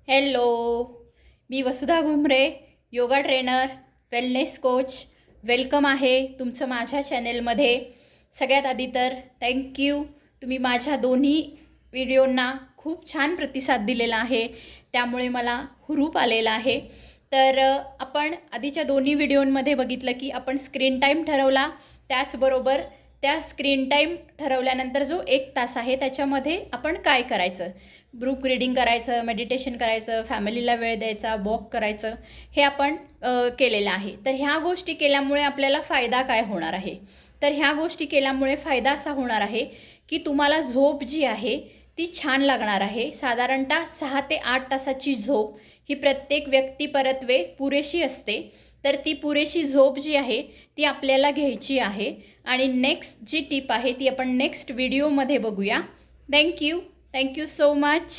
Hello, मी Vasudha Ghumare, yoga trainer, wellness coach. Welcome आहे तुमचं माझ्या चॅनेलमध्ये. सगळ्यात आधी तर थँक्यू. तुम्ही माझ्या दोन्ही व्हिडिओंना खूप छान प्रतिसाद दिलेला आहे, त्यामुळे मला हुरूप आलेला आहे. तर आपण आधीच्या दोन्ही व्हिडिओंमध्ये बघितलं की आपण स्क्रीन टाईम ठरवला, त्याचबरोबर त्या स्क्रीन टाईम ठरवल्यानंतर जो 1 तास आहे त्याच्यामध्ये आपण काय करायचं, बुक रीडिंग करायचं, मेडिटेशन करायचं, फॅमिलीला वेळ द्यायचा, वॉक करायचं, हे आपण केलेलं आहे. तर ह्या गोष्टी केल्यामुळे आपल्याला फायदा काय होणार आहे? तर ह्या गोष्टी केल्यामुळे फायदा असा होणार आहे की तुम्हाला झोप जी आहे ती छान लागणार आहे. साधारणतः 6 ते 8 तासाची झोप ही प्रत्येक व्यक्तीपरत्वे पुरेशी असते. तर ती पुरेशी झोप जी आहे ती आपल्याला घ्यायची आहे. आणि नेक्स्ट जी टिप आहे ती आपण नेक्स्ट व्हिडिओमध्ये बघूया. Thank you so much.